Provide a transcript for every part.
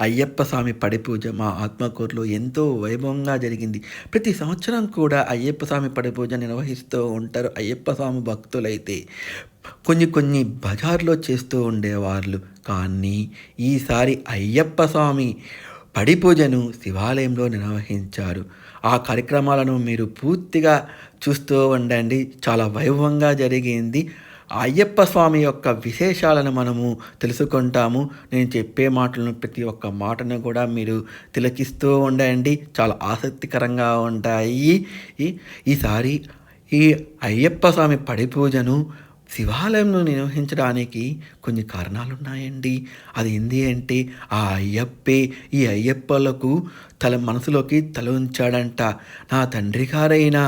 అయ్యప్ప స్వామి పడి పూజ మా ఆత్మకూరులో ఎంతో వైభవంగా జరిగింది. ప్రతి సంవత్సరం కూడా అయ్యప్ప స్వామి పడి పూజ నిర్వహిస్తూ ఉంటారు అయ్యప్ప స్వామి భక్తులైతే. కొన్ని కొన్ని బజార్‌లో చేస్తూ ఉండేవాళ్ళు. కానీ ఈసారి అయ్యప్ప స్వామి పడి పూజను శివాలయంలో నిర్వహించారు. ఆ కార్యక్రమాలను మీరు పూర్తిగా చూస్తూ ఉండండి. చాలా వైభవంగా జరిగింది. ఆ అయ్యప్ప స్వామి యొక్క విశేషాలను మనము తెలుసుకుంటాము. నేను చెప్పే మాటలను ప్రతి ఒక్క మాటను కూడా మీరు తిలకిస్తూ ఉండండి. చాలా ఆసక్తికరంగా ఉంటాయి. ఈ ఈసారి ఈ అయ్యప్ప స్వామి పడి పూజను శివాలయంలో నిర్వహించడానికి కొన్ని కారణాలున్నాయండి. అది ఏంది అంటే ఆ అయ్యప్పే ఈ అయ్యప్పలకు మనసులోకి తల ఉంచాడంట. నా తండ్రి గారైన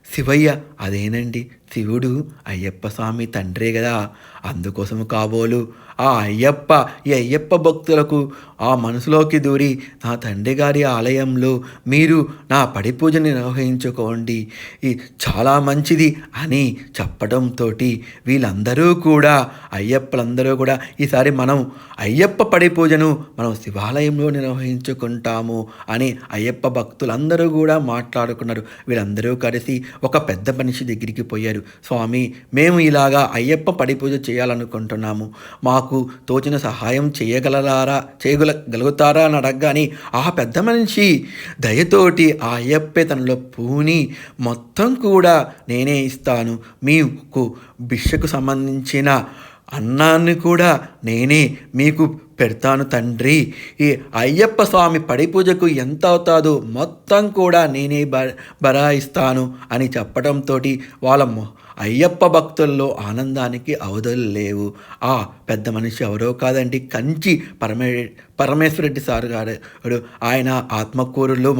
శివయ్య అదేనండి శివుడు అయ్యప్ప స్వామి తండ్రే గదా! అందుకోసము కాబోలు ఈ అయ్యప్ప భక్తులకు ఆ మనసులోకి దూరి నా తండ్రి గారి ఆలయంలో మీరు నా పడి పూజని నిర్వహించుకోండి. చాలా మంచిది అని చెప్పడంతోటి వీళ్ళందరూ కూడా అయ్యప్పలందరూ కూడా ఈసారి మనం అయ్యప్ప పడి పూజను మనం శివాలయంలో నిర్వహించుకుంటాము అని అయ్యప్ప భక్తులందరూ కూడా మాట్లాడుకున్నారు. వీళ్ళందరూ కలిసి ఒక పెద్ద మనిషి దగ్గరికి పోయారు. స్వామి, మేము ఇలాగా అయ్యప్ప పడి పూజ చేయాలనుకుంటున్నాము. మాకు తోచిన సహాయం చేయగలుగుతారా అని అడగగానే ఆ పెద్ద మనిషి దయతోటి ఆ అయ్యప్పే తనలో పూని మొత్తం కూడా నేనే ఇస్తాను. మీకు భిక్షకు సంబంధించిన అన్నాన్ని కూడా నేనే మీకు పెడతాను తండ్రి. ఈ అయ్యప్ప స్వామి పడి పూజకు ఎంత అవుతాదో మొత్తం కూడా నేనే బరాయిస్తాను అని చెప్పడంతో వాళ్ళ అయ్యప్ప భక్తుల్లో ఆనందానికి అవధులు లేవు. ఆ పెద్ద మనిషి ఎవరో కాదండి, కంచి పరమేశ్వరరెడ్డి సార్ గారు. ఆయన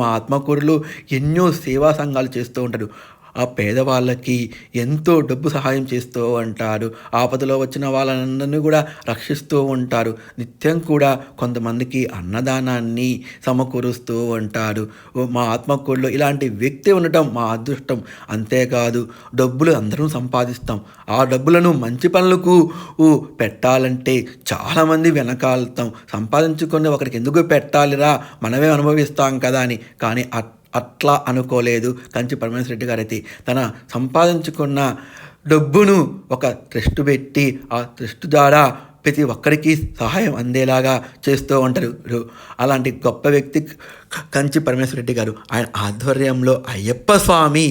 మా ఆత్మకూరులో ఎన్నో సేవా సంఘాలు చేస్తూ ఉంటారు. ఆ పేదవాళ్ళకి ఎంతో డబ్బు సహాయం చేస్తూ ఉంటారు. ఆపదలో వచ్చిన వాళ్ళందరినీ కూడా రక్షిస్తూ ఉంటారు. నిత్యం కూడా కొంతమందికి అన్నదానాన్ని సమకూరుస్తూ ఉంటారు. మా ఆత్మకూరులో ఇలాంటి వ్యక్తి ఉండటం మా అదృష్టం. అంతేకాదు డబ్బులు అందరం సంపాదిస్తాం. ఆ డబ్బులను మంచి పనులకు పెట్టాలంటే చాలామంది వెనకాలుతాం. సంపాదించుకొని ఒకరికి ఎందుకు పెట్టాలిరా, మనమే అనుభవిస్తాం కదా అని. కానీ అట్లా అనుకోలేదు కంచి పరమేశ్వరరెడ్డి గారైతే. తన సంపాదించుకున్న డబ్బును ఒక ట్రస్ట్ పెట్టి ఆ ట్రస్ట్ ద్వారా ప్రతి ఒక్కరికి సహాయం అందేలాగా చేస్తూ ఉంటారు. అలాంటి గొప్ప వ్యక్తి కంచి పరమేశ్వరరెడ్డి గారు. ఆయన ఆధ్వర్యంలో అయ్యప్ప స్వామి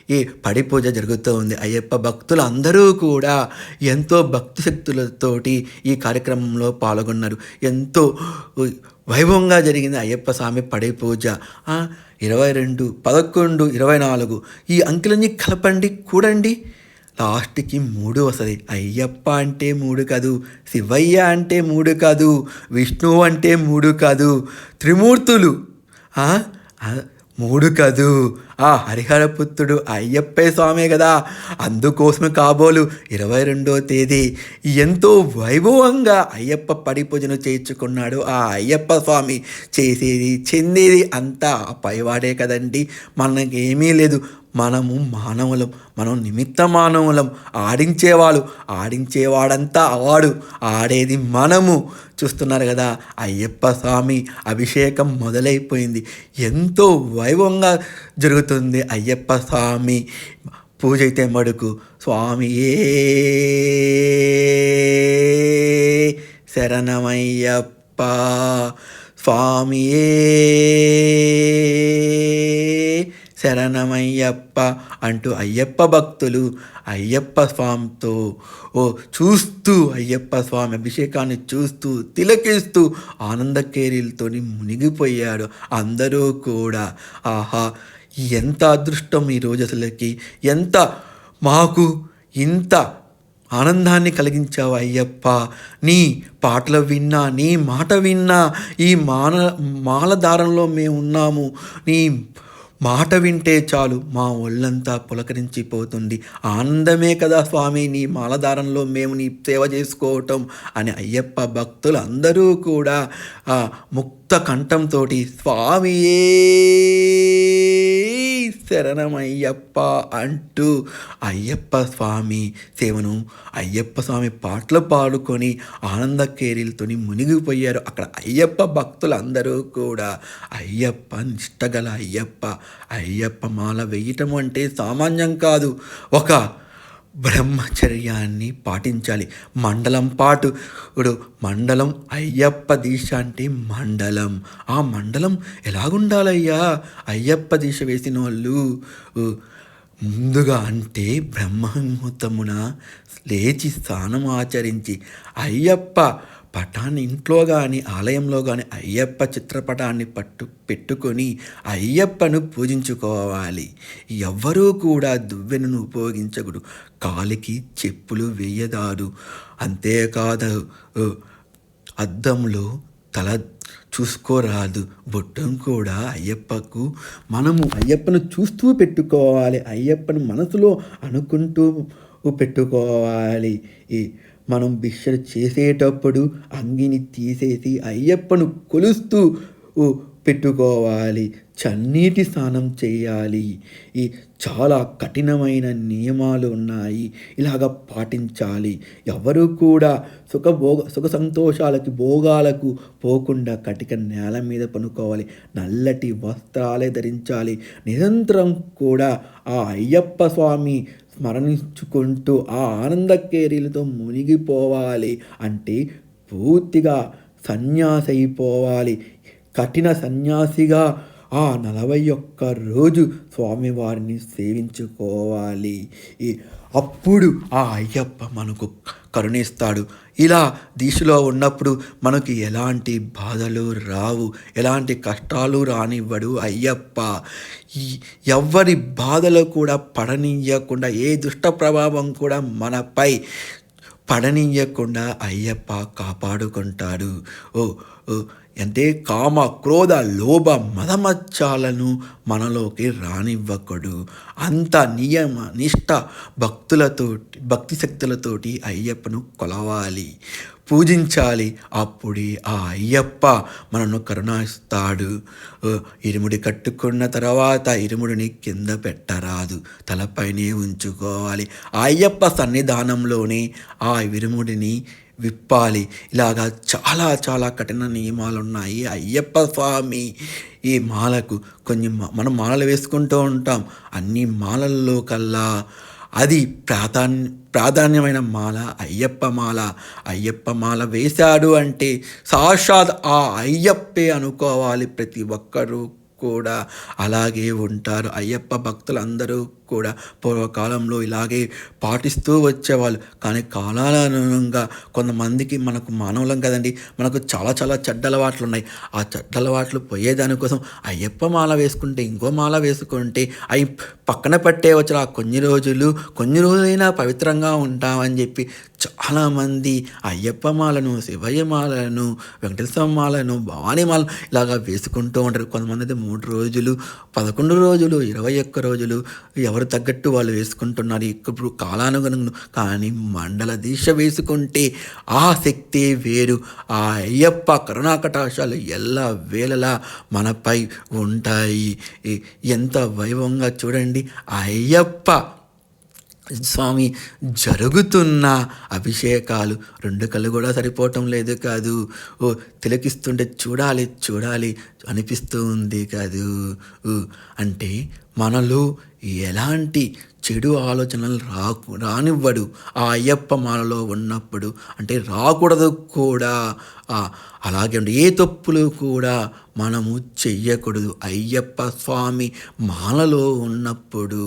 ఈ పడి పూజ జరుగుతూ ఉంది. అయ్యప్ప భక్తులు అందరూ కూడా ఎంతో భక్తి శక్తులతోటి ఈ కార్యక్రమంలో పాల్గొన్నారు. ఎంతో వైభవంగా జరిగింది అయ్యప్ప స్వామి పడి పూజ. 22, 11, 24 ఈ అంకెలన్నీ కలపండి, కూడండి, లాస్ట్కి 3 వస్తుంది. అయ్యప్ప అంటే 3 కాదు, శివయ్య అంటే 3 కాదు, విష్ణువు అంటే 3 కాదు, త్రిమూర్తులు 3 కాదు, ఆ హరిహరపుత్రుడు అయ్యప్పే స్వామే కదా. అందుకోసమే కాబోలు 22వ తేదీ ఎంతో వైభవంగా అయ్యప్ప పడి పూజను చేయించుకున్నాడు. ఆ అయ్యప్ప స్వామి చేసేది చెందేది అంతా పైవాడే కదండి. మనకేమీ లేదు. మనము మానవులం, మనం నిమిత్త మానవులం. ఆడించేవాడంతా అవాడు, ఆడేది మనము. చూస్తున్నారు కదా, అయ్యప్ప స్వామి అభిషేకం మొదలైపోయింది. ఎంతో వైభవంగా జరుగుతుంది అయ్యప్ప స్వామి పూజ అయితే మడుకు. స్వామియే శరణమయ్యప్ప, స్వామియే శరణమయ్యప్ప అంటూ అయ్యప్ప భక్తులు అయ్యప్ప స్వామితో చూస్తూ అయ్యప్ప స్వామి అభిషేకాన్ని చూస్తూ తిలకిస్తూ ఆనందకేరీలతో మునిగిపోయాడు అందరూ కూడా. ఆహా, ఎంత అదృష్టం ఈరోజు అసలుకి. మాకు ఇంత ఆనందాన్ని కలిగించావు అయ్యప్ప. నీ పాటలు విన్నా, నీ మాట విన్నా, ఈ మాలధారంలో మేము ఉన్నాము. నీ మాట వింటే చాలు మా ఒళ్ళంతా పులకరించిపోతుంది. ఆనందమే కదా స్వామి నీ మాలధారంలో మేము నీ సేవ చేసుకోవటం అని అయ్యప్ప భక్తులు అందరూ కూడా ముక్త కంఠంతో స్వామియే శరణమయ్యప్ప అంటూ అయ్యప్ప స్వామి సేవను అయ్యప్ప స్వామి పాటలు పాడుకొని ఆనంద కేరీలతోని మునిగిపోయారు. అక్కడ అయ్యప్ప భక్తులందరూ కూడా అయ్యప్ప నిష్టగల అయ్యప్ప మాల వేయటం అంటే సామాన్యం కాదు. ఒక బ్రహ్మచర్యాన్ని పాటించాలి. మండలం పాటు ఇప్పుడు మండలం అయ్యప్ప దీక్ష అంటే మండలం. ఆ మండలం ఎలాగుండాలయ్యా? అయ్యప్ప దీక్ష వేసిన వాళ్ళు ముందుగా అంటే బ్రహ్మముహూర్తమున లేచి స్నానం ఆచరించి అయ్యప్ప పటాన్ని ఇంట్లో కానీ ఆలయంలో కానీ అయ్యప్ప చిత్రపటాన్ని పెట్టుకొని అయ్యప్పను పూజించుకోవాలి. ఎవ్వరూ కూడా దువ్వెనను ఉపయోగించకూడదు. కాలికి చెప్పులు వేయదారు. అంతేకాదు అద్దంలో తల చూసుకోరాదు. బొట్టం కూడా మనము అయ్యప్పను చూస్తూ పెట్టుకోవాలి. అయ్యప్పను మనసులో అనుకుంటూ పెట్టుకోవాలి. మనం భిక్షలు చేసేటప్పుడు అంగిని తీసేసి అయ్యప్పను కొలుస్తూ పెట్టుకోవాలి. చన్నీటి స్నానం చేయాలి. చాలా కఠినమైన నియమాలు ఉన్నాయి. ఇలాగ పాటించాలి. ఎవరు కూడా సుఖ సంతోషాలకి భోగాలకు పోకుండా కటిక నేల మీద పనుకోవాలి. నల్లటి వస్త్రాలే ధరించాలి. నిరంతరం కూడా ఆ అయ్యప్ప స్వామి స్మరణించుకుంటూ ఆ ఆనంద కేరీలతో మునిగిపోవాలి. అంటే పూర్తిగా సన్యాసి అయిపోవాలి. కఠిన సన్యాసిగా ఆ 41 రోజు స్వామివారిని సేవించుకోవాలి. అప్పుడు ఆ అయ్యప్ప మనకు కరుణిస్తాడు. ఇలా దీక్షలో ఉన్నప్పుడు మనకి ఎలాంటి బాధలు రావు, ఎలాంటి కష్టాలు రానివ్వడు అయ్యప్ప. ఎవ్వరి బాధలు కూడా పడనీయకుండా, ఏ దుష్ట ప్రభావం కూడా మనపై పడనీయకుండా అయ్యప్ప కాపాడుకుంటాడు. అంటే కామ క్రోధ లోభ మదమచ్చాలను మనలోకి రానివ్వకూడదు. అంత నియమ నిష్ట భక్తి శక్తులతోటి అయ్యప్పను కొలవాలి, పూజించాలి. అప్పుడే ఆ అయ్యప్ప మనను కరుణిస్తాడు. ఇరుముడి కట్టుకున్న తర్వాత ఇరుముడిని కింద పెట్టరాదు, తలపైనే ఉంచుకోవాలి. ఆ అయ్యప్ప సన్నిధానంలోనే ఆ ఇరుముడిని విప్పాలి. ఇలాగా చాలా చాలా కఠిన నియమాలు ఉన్నాయి అయ్యప్ప స్వామి ఈ మాలకు. మనం మాలలు వేసుకుంటూ ఉంటాం. అన్ని మాలల్లో కల్లా అది ప్రాధాన్యమైన మాల అయ్యప్ప మాల వేశాడు అంటే సాక్షాత్ ఆ అయ్యప్పే అనుకోవాలి. ప్రతి ఒక్కరూ కూడా అలాగే ఉంటారు. అయ్యప్ప భక్తులందరూ కూడా పూర్వకాలంలో ఇలాగే పాటిస్తూ వచ్చేవాళ్ళు. కానీ కాలానుగుణంగా కొంతమందికి, మనకు మానవులం కదండి, మనకు చాలా చాలా చెడ్డ అలవాట్లు ఉన్నాయి. ఆ చెడ్డ అలవాట్లు పోయేదానికోసం అయ్యప్ప మాల వేసుకుంటే, ఇంకో మాల వేసుకుంటే అవి పక్కన పట్టేవచ్చు. ఆ కొన్ని రోజులైనా పవిత్రంగా ఉంటామని చెప్పి చాలామంది అయ్యప్ప మాలను, శివయ్య మాలను, వెంకటేశ్వర మాలను, భవానీ మాలను ఇలాగా వేసుకుంటూ ఉంటారు. కొంతమంది అయితే 3 రోజులు, 11 రోజులు, 21 రోజులు ఎవరు తగ్గట్టు వాళ్ళు వేసుకుంటున్నారు. ఇప్పుడు కాలానుగుణంగా. కానీ మండల దీక్ష వేసుకుంటే ఆ శక్తి వేరు. ఆ అయ్యప్ప కరుణాకటాక్షాలు ఎల్ల వేళలా మనపై ఉంటాయి. ఎంత వైభవంగా చూడండి అయ్యప్ప స్వామి జరుగుతున్న అభిషేకాలు. 2 కళ్ళు కూడా సరిపోవటం లేదు కాదు. తిలకిస్తుంటే చూడాలి అనిపిస్తూ ఉంది కాదు. అంటే మనలో ఎలాంటి చెడు ఆలోచనలు రానివ్వడు ఆ అయ్యప్ప మాలలో ఉన్నప్పుడు. అంటే రాకూడదు కూడా. అలాగే ఏ తప్పులు కూడా మనము చెయ్యకూడదు అయ్యప్ప స్వామి మాలలో ఉన్నప్పుడు.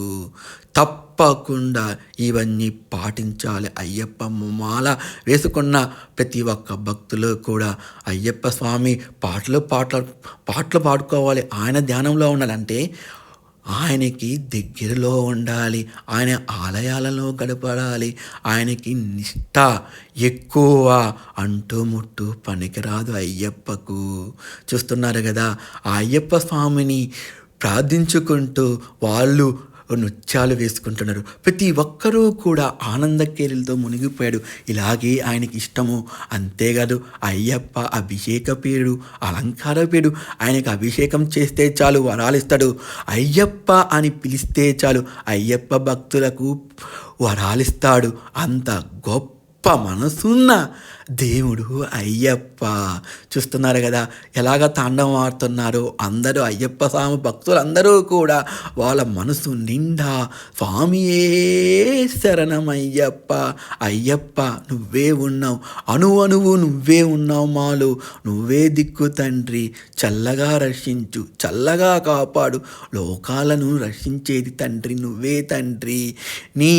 తప్పకుండా ఇవన్నీ పాటించాలి. అయ్యప్ప మాల వేసుకున్న ప్రతి ఒక్క భక్తులు కూడా అయ్యప్ప స్వామి పాటలు పాడుకోవాలి. ఆయన ధ్యానంలో ఉండాలంటే ఆయనకి దగ్గరలో ఉండాలి. ఆయన ఆలయాలలో గడపడాలి. ఆయనకి నిష్ఠ ఎక్కువ. అంటుముట్టు పనికిరాదు అయ్యప్పకు. చూస్తున్నారు కదా, ఆ అయ్యప్ప స్వామిని ప్రార్థించుకుంటూ వాళ్ళు నృత్యాలు వేసుకుంటున్నారు. ప్రతి ఒక్కరూ కూడా ఆనంద కేరింతలతో మునిగిపోయాడు. ఇలాగే ఆయనకి ఇష్టము. అంతేకాదు అయ్యప్ప అభిషేక ప్రియుడు, అలంకార ప్రియుడు. ఆయనకు అభిషేకం చేస్తే చాలు వరాలిస్తాడు. అయ్యప్ప అని పిలిస్తే చాలు అయ్యప్ప భక్తులకు వరాలిస్తాడు. అంత గొప్ప మనసున్న దేవుడు అయ్యప్ప. చూస్తున్నారు కదా ఎలాగ తాండవం ఆడుతున్నారో అందరూ. అయ్యప్ప స్వామి భక్తులందరూ కూడా వాళ్ళ మనసు నిండా స్వామియే శరణమయ్యప్ప, అయ్యప్ప నువ్వే ఉన్నావు, అణువు నువ్వే ఉన్నావు మాలో, నువ్వే దిక్కు తండ్రి, చల్లగా రక్షించు, చల్లగా కాపాడు, లోకాలను రక్షించేది తండ్రి నువ్వే తండ్రి. నీ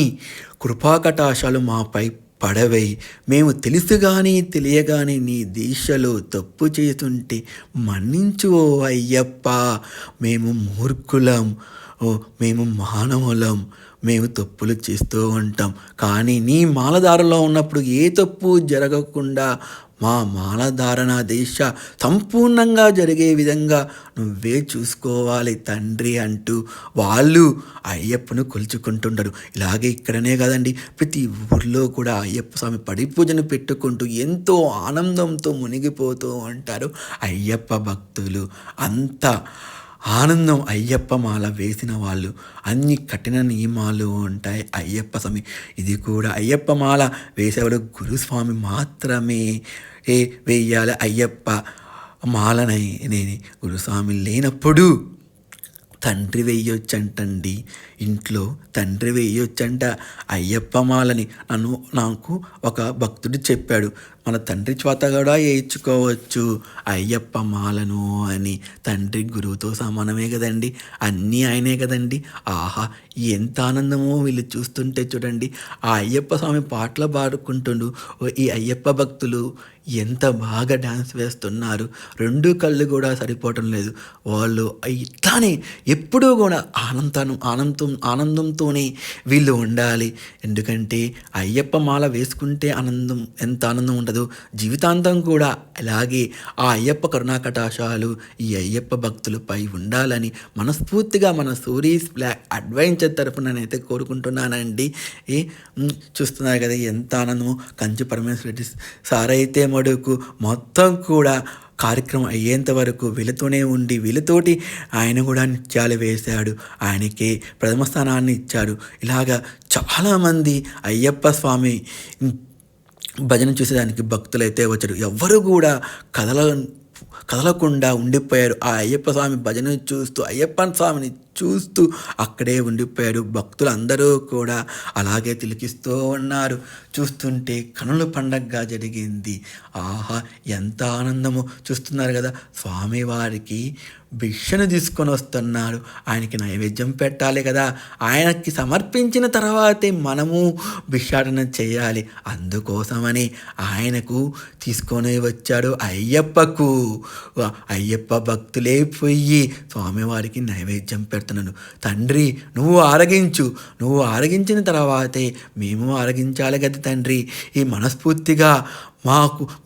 కృపాకటాశాలు మాపై పడవై, మేము తెలుసుగాని తెలియగాని నీ దీక్షలో తప్పు చేస్తుంటే మన్నించు ఓ అయ్యప్ప. మేము మూర్ఖులం, మేము మానవులం, మేము తప్పులు చేస్తూ ఉంటాం. కానీ నీ మాలధారలో ఉన్నప్పుడు ఏ తప్పు జరగకుండా మా మాలధారణ దీక్ష సంపూర్ణంగా జరిగే విధంగా నువ్వే చూసుకోవాలి తండ్రి అంటూ వాళ్ళు అయ్యప్పను కొలుచుకుంటుంటారు. ఇలాగే ఇక్కడనే కదండి, ప్రతి ఊర్లో కూడా అయ్యప్ప స్వామి పడి పూజను పెట్టుకుంటూ ఎంతో ఆనందంతో మునిగిపోతూ ఉంటారు అయ్యప్ప భక్తులు. అంత ఆనందం అయ్యప్ప మాల వేసిన వాళ్ళు. అన్ని కఠిన నియమాలు ఉంటాయి అయ్యప్ప స్వామి. ఇది కూడా అయ్యప్ప మాల వేసేవాడు గురుస్వామి మాత్రమే వేయాలి అయ్యప్ప మాలనై. నేను గురుస్వామి లేనప్పుడు తండ్రి వేయొచ్చంటండి, ఇంట్లో తండ్రి వేయొచ్చంట అయ్యప్ప మాలని. నాకు ఒక భక్తుడు చెప్పాడు, మన తండ్రి చేత కూడా వేయించుకోవచ్చు అయ్యప్ప మాలను అని. తండ్రి గురువుతో సమానమే కదండి, అన్నీ ఆయనే కదండి. ఆహా ఎంత ఆనందమో వీళ్ళు చూస్తుంటే చూడండి. ఆ అయ్యప్ప స్వామి పాటలు పాడుకుంటుండు ఈ అయ్యప్ప భక్తులు ఎంత బాగా డ్యాన్స్ వేస్తున్నారు. రెండు కళ్ళు కూడా సరిపోవటం లేదు. వాళ్ళు ఇట్లానే ఎప్పుడూ కూడా ఆనందంతోనే వీళ్ళు ఉండాలి. ఎందుకంటే అయ్యప్ప మాల వేసుకుంటే ఆనందం ఎంత ఆనందం ఉంటుందో జీవితాంతం కూడా అలాగే ఆ అయ్యప్ప కరుణాకటాశాలు ఈ అయ్యప్ప భక్తులపై ఉండాలని మనస్ఫూర్తిగా మన సూరీస్ బ్లాక్ అడ్వెంచర్ తరపున నేనైతే కోరుకుంటున్నానండి. చూస్తున్నారు కదా ఎంత ఆనందమో. కంచి పరమేశ్వర రెడ్డి సార్ అయితే మడుకు మొత్తం కూడా కార్యక్రమం అయ్యేంత వరకు వీళ్ళతోనే ఉండి వీళ్ళతోటి ఆయన కూడా నృత్యాలు వేశాడు. ఆయనకి ప్రథమ స్థానాన్ని ఇచ్చాడు. ఇలాగా చాలామంది అయ్యప్ప స్వామి భజన చూసేదానికి భక్తులైతే వచ్చారు. ఎవ్వరు కూడా కదలకుండా ఉండిపోయారు. ఆ అయ్యప్ప స్వామి భజన చూస్తూ అయ్యప్ప స్వామిని చూస్తూ అక్కడే ఉండిపోయారు. భక్తులు అందరూ కూడా అలాగే తిలకిస్తూ ఉన్నారు. చూస్తుంటే కనుల పండగగా జరిగింది. ఆహా ఎంత ఆనందము. చూస్తున్నారు కదా స్వామివారికి భిక్షను తీసుకొని వస్తున్నారు. ఆయనకి నైవేద్యం పెట్టాలి కదా, ఆయనకి సమర్పించిన తర్వాతే మనము భిక్షాటన చేయాలి. అందుకోసమని ఆయనకు తీసుకొని వచ్చాడు అయ్యప్పకు. అయ్యప్ప భక్తులే పోయి స్వామివారికి నైవేద్యం పెడుతున్నాను. తండ్రి నువ్వు ఆరగించిన తర్వాతే మేము ఆరగించాలి కదా తండ్రి. ఈ మనస్ఫూర్తిగా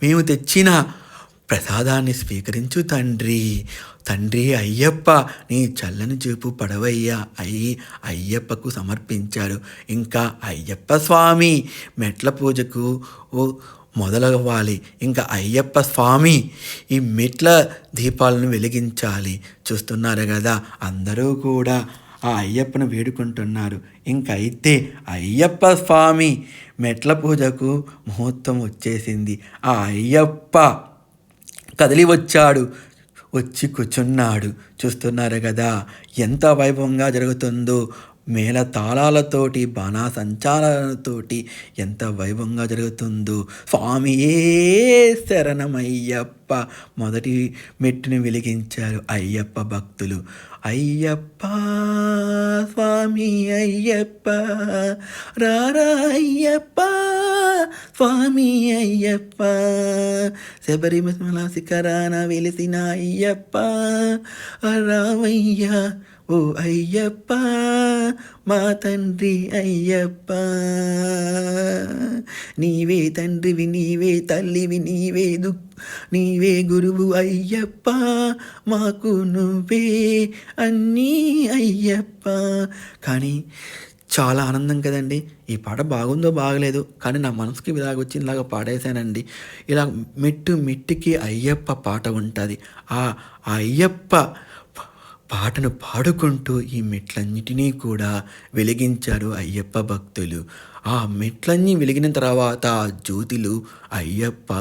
మేము తెచ్చిన ప్రసాదాన్ని స్వీకరించు తండ్రి అయ్యప్ప నీ చల్లని చూపు పడవయ్యా అయ్యప్పకు సమర్పించారు. ఇంకా అయ్యప్ప స్వామి మెట్ల పూజకు మొదలవ్వాలి. ఇంకా అయ్యప్ప స్వామి ఈ మెట్ల దీపాలను వెలిగించాలి. చూస్తున్నారు కదా అందరూ కూడా ఆ అయ్యప్పను వేడుకుంటున్నారు. ఇంకైతే అయ్యప్ప స్వామి మెట్ల పూజకు ముహూర్తం వచ్చేసింది. ఆ అయ్యప్ప కదిలి వచ్చి కూర్చున్నాడు. చూస్తున్నారు కదా ఎంత వైభవంగా జరుగుతుందో. మేళ తాళాలతోటి బాణాసంచారాలతోటి ఎంత వైభవంగా జరుగుతుందో. స్వామియే శరణమయ్యప్ప మొదటి మెట్టుని వెలిగించారు అయ్యప్ప భక్తులు. అయ్యప్ప స్వామి అయ్యప్ప రారా అయ్యప్ప స్వామి అయ్యప్ప, శబరిమల శిఖరాన వెలిసిన అయ్యప్ప, రామయ్య ఓ అయ్యప్ప, మా తండ్రి అయ్యప్ప. నీవే తండ్రివి, నీవే తల్లివి, నీవే గురువు అయ్యప్ప, మాకు నువ్వే అన్నీ అయ్యప్ప. కానీ చాలా ఆనందం కదండి. ఈ పాట బాగుందో బాగలేదు, కానీ నా మనసుకి ఇలాగ వచ్చిందిలాగా పాడేశానండి. ఇలా మెట్టు మెట్టుకి అయ్యప్ప పాట ఉంటుంది. ఆ అయ్యప్ప పాటను పాడుకుంటూ ఈ మెట్లన్నిటినీ కూడా వెలిగించారు అయ్యప్ప భక్తులు. ఆ మెట్లన్నీ వెలిగిన తర్వాత ఆ జ్యోతిలు అయ్యప్ప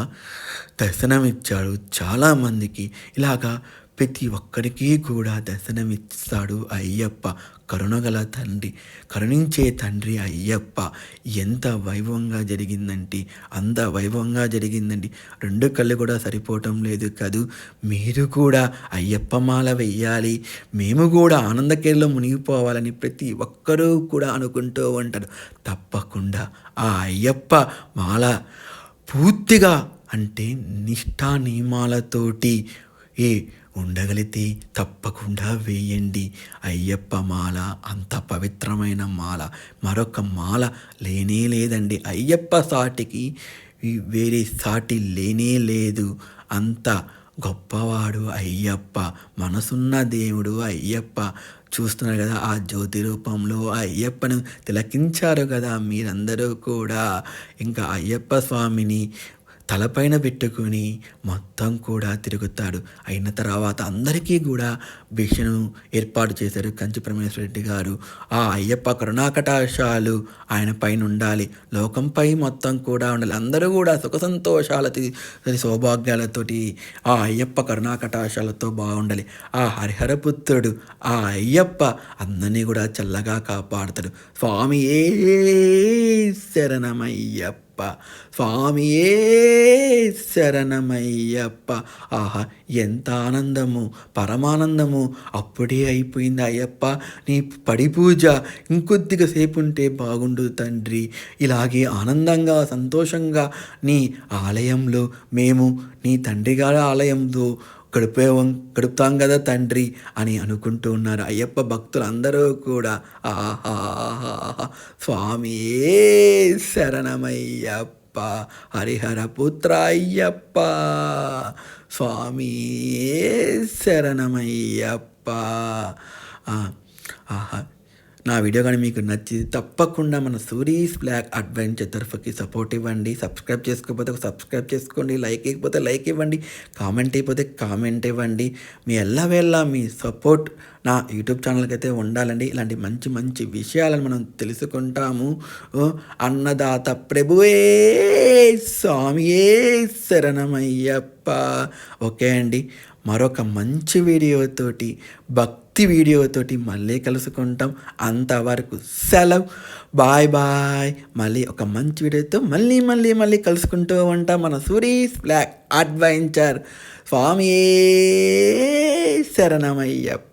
దర్శనమిచ్చాడు చాలామందికి. ఇలాగా ప్రతి ఒక్కరికి కూడా దర్శనమిస్తాడు అయ్యప్ప. కరుణగల తండ్రి, కరుణించే తండ్రి అయ్యప్ప. ఎంత వైభవంగా జరిగిందంటే అంత వైభవంగా జరిగిందండి. 2 కళ్ళు కూడా సరిపోవటం లేదు కదూ. మీరు కూడా అయ్యప్ప మాల వెయ్యాలి, మేము కూడా ఆనందకేరలో మునిగిపోవాలని ప్రతి ఒక్కరూ కూడా అనుకుంటూ ఉంటారు. తప్పకుండా ఆ అయ్యప్ప మాల పూర్తిగా అంటే నిష్ఠా నియమాలతోటి ఉండగలిగితే తప్పకుండా వేయండి. అయ్యప్ప మాల అంత పవిత్రమైన మాల, మరొక మాల లేనే లేదండి. అయ్యప్ప సాటికి వేరే సాటి లేనే లేదు. అంత గొప్పవాడు అయ్యప్ప, మనసున్న దేవుడు అయ్యప్ప. చూస్తున్నారు కదా, ఆ జ్యోతి రూపంలో అయ్యప్పను తిలకించారు కదా మీరందరూ కూడా. ఇంకా అయ్యప్ప స్వామిని తలపైన పెట్టుకొని మొత్తం కూడా తిరుగుతాడు. అయిన తర్వాత అందరికీ కూడా భిక్షను ఏర్పాటు చేశారు కంచి పరమేశ్వర రెడ్డి గారు. ఆ అయ్యప్ప కరుణాకటాక్షాలు ఆయన పైన ఉండాలి, లోకంపై మొత్తం కూడా ఉండాలి. అందరూ కూడా సుఖ సంతోషాలతో సౌభాగ్యాలతోటి ఆ అయ్యప్ప కరుణాకటాక్షాలతో బాగుండాలి. ఆ హరిహరపుత్రుడు ఆ అయ్యప్ప అందరినీ కూడా చల్లగా కాపాడుతాడు. స్వామియే శరణమయ్యప్ప, స్వామియే శరణమయ్యప్ప. ఆహా, ఎంత ఆనందము, పరమానందము. అప్పుడే అయిపోయింది అయ్యప్ప నీ పడి పూజ, ఇంకొద్దిగా సేపు ఉంటే బాగుండు తండ్రి. ఇలాగే ఆనందంగా సంతోషంగా నీ ఆలయంలో మేము నీ తండ్రి గారి ఆలయంలో గడుపుతాం కదా తండ్రి అని అనుకుంటూ ఉన్నారు అయ్యప్ప భక్తులు అందరూ కూడా. ఆహా, స్వామియే శరణమయ్యప్ప, హరిహర పుత్ర అయ్యప్ప, స్వామియే శరణమయ్యప్ప. ఆహా, నా వీడియో కానీ మీకు నచ్చింది తప్పకుండా మన సూరీస్ బ్లాక్ అడ్వెంచర్ తరఫుకి సపోర్ట్ ఇవ్వండి. సబ్స్క్రైబ్ చేసుకోకపోతే సబ్స్క్రైబ్ చేసుకోండి, లైక్ ఇవ్వకపోతే లైక్ ఇవ్వండి, కామెంట్ అయిపోతే కామెంట్ ఇవ్వండి. మీ ఎల్లవేళ మీ సపోర్ట్ నా యూట్యూబ్ ఛానల్కి అయితే ఉండాలండి. ఇలాంటి మంచి మంచి విషయాలను మనం తెలుసుకుంటాము. అన్నదాత ప్రభువే స్వామియే శరణమయ్యప్ప. ఓకే అండి, మరొక మంచి వీడియోతోటి భక్తి వీడియోతోటి మళ్ళీ కలుసుకుంటాం. అంతవరకు సెలవు, బాయ్ బాయ్. మళ్ళీ ఒక మంచి వీడియోతో మళ్ళీ కలుసుకుంటూ ఉంటాం. మన సూరీస్ బ్లాక్ అడ్వెంచర్. స్వామియే శరణమయ్యప్ప.